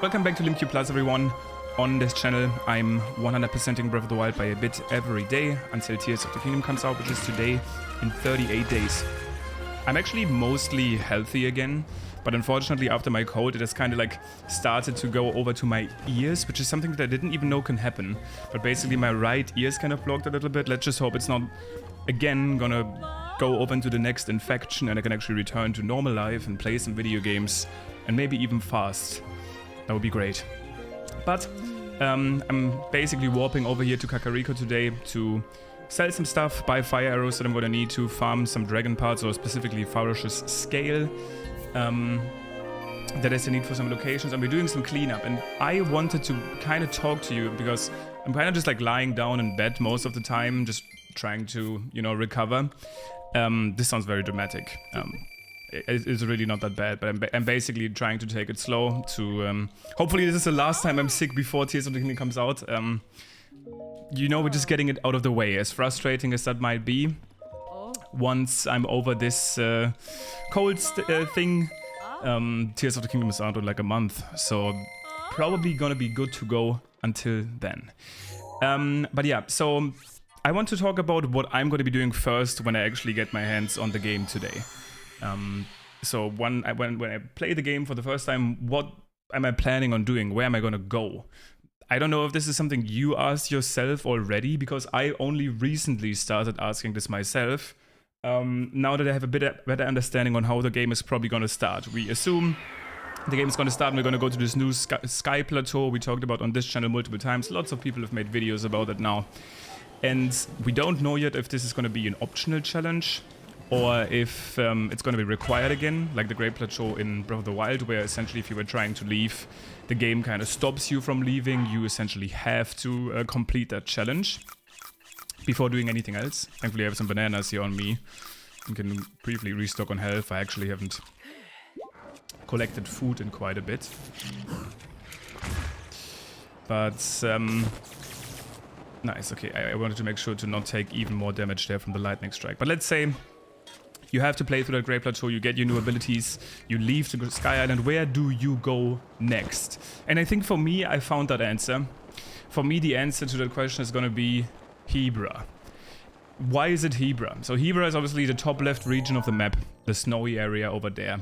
Welcome back to LimQ Plus, everyone. On this channel, I'm 100%ing Breath of the Wild by a bit every day until Tears of the Kingdom comes out, which is today in 38 days. I'm actually mostly healthy again, but unfortunately after my cold it has kind of like started to go over to my ears, which is something that I didn't even know can happen. But basically my right ear's kind of blocked a little bit. Let's just hope it's not again gonna go over into the next infection and I can actually return to normal life and play some video games and maybe even fast. That would be great. But I'm basically warping over here to Kakariko today to sell some stuff, buy fire arrows that I'm gonna need to farm some dragon parts, or specifically Farosh's scale. That is the need for some locations, and we're doing some cleanup. And I wanted to kind of talk to you because I'm kind of just like lying down in bed most of the time, just trying to, you know, recover. This sounds very dramatic. It's really not that bad, but I'm basically trying to take it slow to, hopefully this is the last time I'm sick before Tears of the Kingdom comes out. You know, we're just getting it out of the way, as frustrating as that might be. Once I'm over this cold thing, Tears of the Kingdom is out in like a month, so probably gonna be good to go until then. But yeah, so I want to talk about what I'm gonna be doing first when I actually get my hands on the game today. So when I play the game for the first time, what am I planning on doing? Where am I gonna go? I don't know if this is something you asked yourself already, because I only recently started asking this myself. Now that I have a better understanding on how the game is probably gonna start. We assume the game is gonna start and we're gonna go to this new sky plateau we talked about on this channel multiple times. Lots of people have made videos about it now. And we don't know yet if this is gonna be an optional challenge, or if it's going to be required again, like the Great Plateau in Breath of the Wild, where essentially if you were trying to leave, the game kind of stops you from leaving. You essentially have to complete that challenge before doing anything else. Thankfully I have some bananas here on me. I can briefly restock on health. I actually haven't collected food in quite a bit. But, nice, okay, I wanted to make sure to not take even more damage there from the lightning strike. But let's say you have to play through that Great Plateau, you get your new abilities, you leave the Sky Island. Where do you go next? And I think for me, I found that answer. For me, the answer to that question is going to be Hebra. Why is it Hebra? So Hebra is obviously the top left region of the map, the snowy area over there.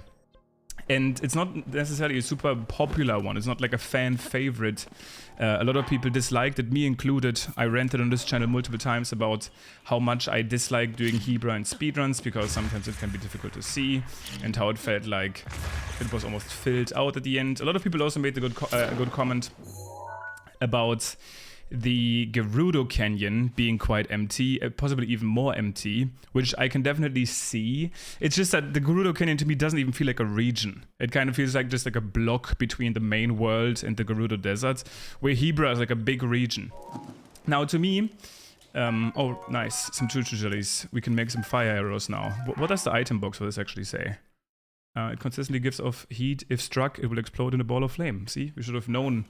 And it's not necessarily a super popular one. It's not like a fan favorite. A lot of people disliked it, me included. I ranted on this channel multiple times about how much I dislike doing Hebra in speedruns, because sometimes it can be difficult to see, and how it felt like it was almost filled out at the end. A lot of people also made a good comment about the Gerudo Canyon being quite empty, possibly even more empty, which I can definitely see. It's just that the Gerudo Canyon to me doesn't even feel like a region. It kind of feels like just like a block between the main world and the Gerudo Desert, where Hebra is like a big region. Now to me, oh nice, some choo-choo jellies. We can make some fire arrows now. What does the item box for this actually say? It consistently gives off heat. If struck, it will explode in a ball of flame. See, we should have known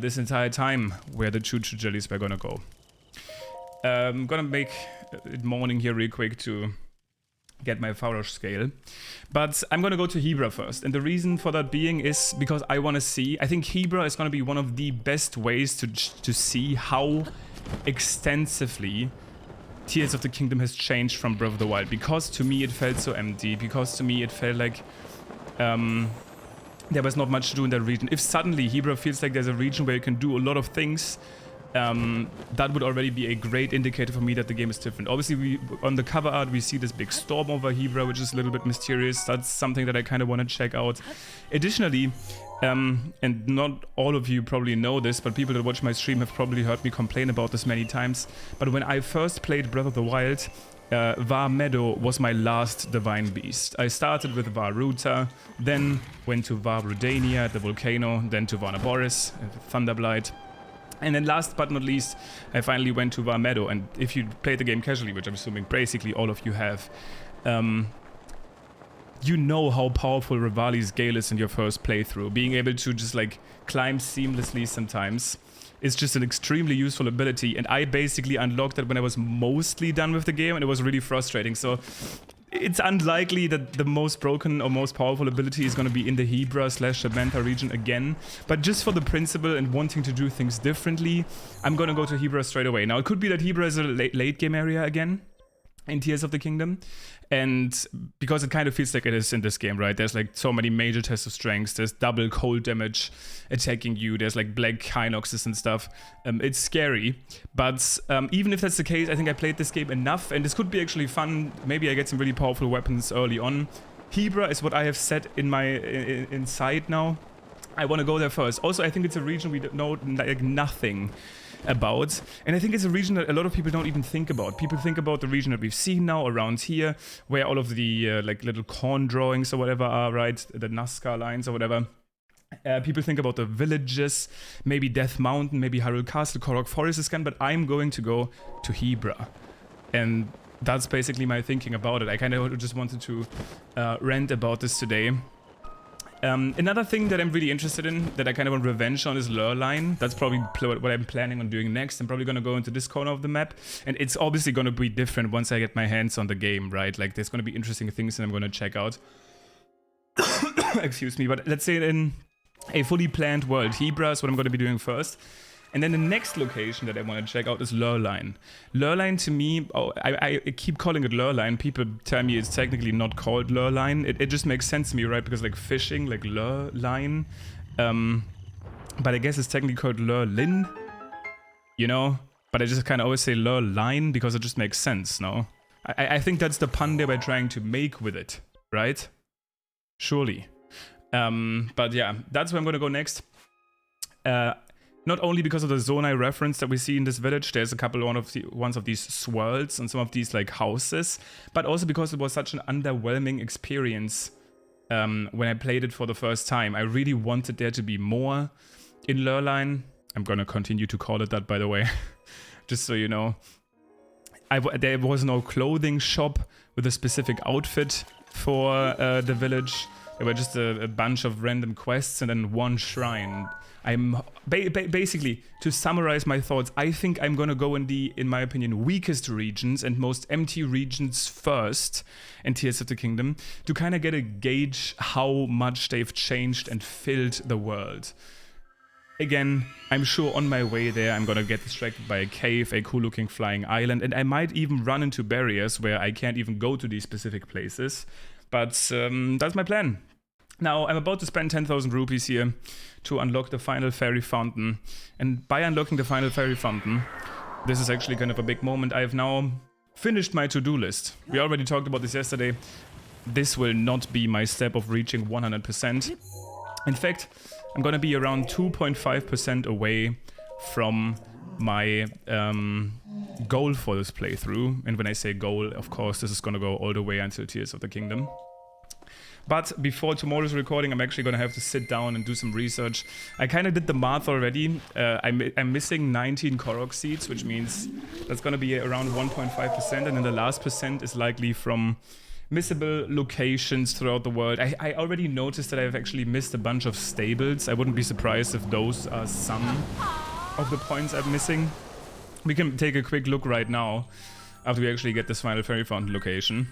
this entire time where the choo-choo jellies were gonna go. I'm gonna make it morning here real quick to get my Farosh scale. But I'm gonna go to Hebra first. And the reason for that being is because I wanna see, I think Hebra is gonna be one of the best ways to see how extensively Tears of the Kingdom has changed from Breath of the Wild. Because to me it felt so empty. Because to me it felt like there was not much to do in that region. If suddenly Hebra feels like there's a region where you can do a lot of things, that would already be a great indicator for me that the game is different. Obviously, on the cover art, we see this big storm over Hebra, which is a little bit mysterious. That's something that I kind of want to check out. Additionally, and not all of you probably know this, but people that watch my stream have probably heard me complain about this many times. But when I first played Breath of the Wild, Vah Medoh was my last divine beast. I started with Vah Ruta, then went to Vah Rudania at the volcano, then to Vah Naboris, Thunderblight, and then last but not least, I finally went to Vah Medoh. And if you play the game casually, which I'm assuming basically all of you have, you know how powerful Revali's Gale is in your first playthrough. Being able to just like climb seamlessly sometimes is just an extremely useful ability, and I basically unlocked that when I was mostly done with the game, and it was really frustrating. So it's unlikely that the most broken or most powerful ability is going to be in the Hebra/Samantha region again. But just for the principle and wanting to do things differently, I'm going to go to Hebra straight away. Now, it could be that Hebra is a late game area again in Tears of the Kingdom. And because it kind of feels like it is in this game, right? There's like so many major tests of strengths. There's double cold damage attacking you. There's like black Hinoxes and stuff. It's scary. But even if that's the case, I think I played this game enough. And this could be actually fun. Maybe I get some really powerful weapons early on. Hebra is what I have set in my inside now. I want to go there first. Also, I think it's a region we know like nothing about, and I think it's a region that a lot of people don't even think about. People think about the region that we've seen now around here, where all of the like little corn drawings or whatever are, right? The Nazca lines or whatever. People think about the villages, maybe Death Mountain, maybe Hyrule Castle, Korok Forest again, but I'm going to go to Hebra. And that's basically my thinking about it. I kind of just wanted to rant about this today. Another thing that I'm really interested in, that I kind of want revenge on, is Lurline. That's probably what I'm planning on doing next. I'm probably going to go into this corner of the map. And it's obviously going to be different once I get my hands on the game, right? Like, there's going to be interesting things that I'm going to check out. Excuse me. But let's say in a fully planned world, Hebra is what I'm going to be doing first. And then the next location that I want to check out is Lurline. Lurline to me, I keep calling it Lurline. People tell me it's technically not called Lurline. It just makes sense to me, right? Because like fishing, like Lurline. But I guess it's technically called Lurlin, you know? But I just kind of always say Lurline because it just makes sense, no? I think that's the pun they were trying to make with it, right? Surely. But yeah, that's where I'm going to go next. Not only because of the Zonai reference that we see in this village, there's a couple ones of these swirls and some of these like houses, but also because it was such an underwhelming experience when I played it for the first time. I really wanted there to be more in Lurline. I'm gonna continue to call it that, by the way, just so you know. There was no clothing shop with a specific outfit for the village. There were just a bunch of random quests and then one shrine. I'm basically, to summarize my thoughts, I think I'm gonna go in my opinion, weakest regions and most empty regions first in Tears of the Kingdom to kind of get a gauge how much they've changed and filled the world. Again, I'm sure on my way there I'm gonna get distracted by a cave, a cool looking flying island, and I might even run into barriers where I can't even go to these specific places. But that's my plan. Now, I'm about to spend 10,000 rupees here to unlock the final fairy fountain. And by unlocking the final fairy fountain, this is actually kind of a big moment. I have now finished my to-do list. We already talked about this yesterday. This will not be my step of reaching 100%. In fact, I'm going to be around 2.5% away from my goal for this playthrough. And when I say goal, of course, this is going to go all the way until Tears of the Kingdom. But before tomorrow's recording, I'm actually going to have to sit down and do some research. I kind of did the math already. I'm missing 19 Korok seeds, which means that's going to be around 1.5%. And then the last percent is likely from missable locations throughout the world. I already noticed that I've actually missed a bunch of stables. I wouldn't be surprised if those are some of the points I'm missing. We can take a quick look right now after we actually get this final fairy fountain location.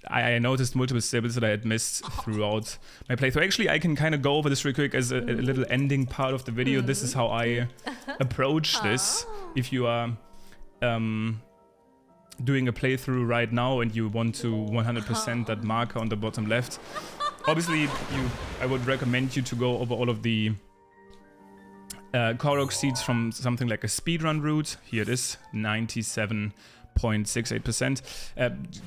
I noticed multiple stables that I had missed throughout my playthrough. Actually, I can kind of go over this real quick as a little ending part of the video. This is how I approach this. If you are doing a playthrough right now and you want to 100% that marker on the bottom left, obviously I would recommend you to go over all of the Korok seeds from something like a speedrun route. Here it is, 97.68%.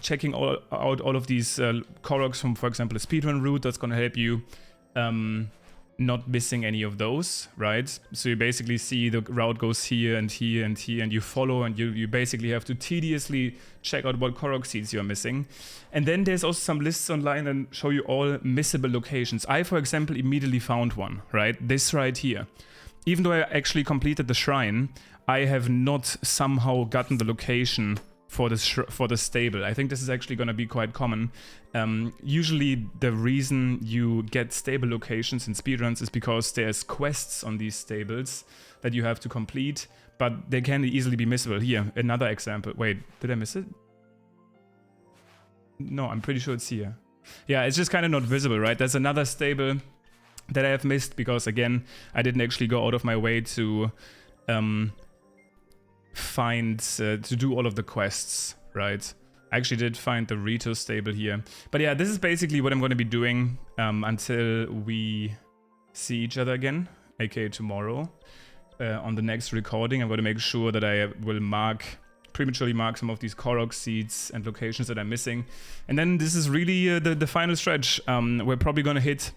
Checking out all of these Koroks from, for example, a speedrun route, that's going to help you not missing any of those, right? So you basically see the route goes here and here and here, and you follow, and you basically have to tediously check out what Korok seeds you're missing. And then there's also some lists online and show you all missable locations. I, for example, immediately found one, right? This right here. Even though I actually completed the shrine, I have not somehow gotten the location for the stable. I think this is actually going to be quite common. Usually the reason you get stable locations in speedruns is because there's quests on these stables that you have to complete, but they can easily be missable. Here, another example. Wait, did I miss it? No, I'm pretty sure it's here. Yeah, it's just kind of not visible, right? There's another stable that I have missed because, again, I didn't actually go out of my way to to do all of the quests, right? I actually did find the Rito stable here. But yeah, this is basically what I'm going to be doing until we see each other again, aka tomorrow. On the next recording, I'm going to make sure that I will prematurely mark some of these Korok seeds and locations that I'm missing. And then this is really the final stretch. We're probably going to hit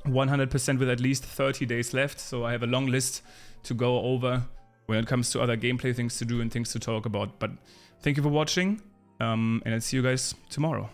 100% with at least 30 days left. So I have a long list to go over when it comes to other gameplay things to do and things to talk about. But thank you for watching, and I'll see you guys tomorrow.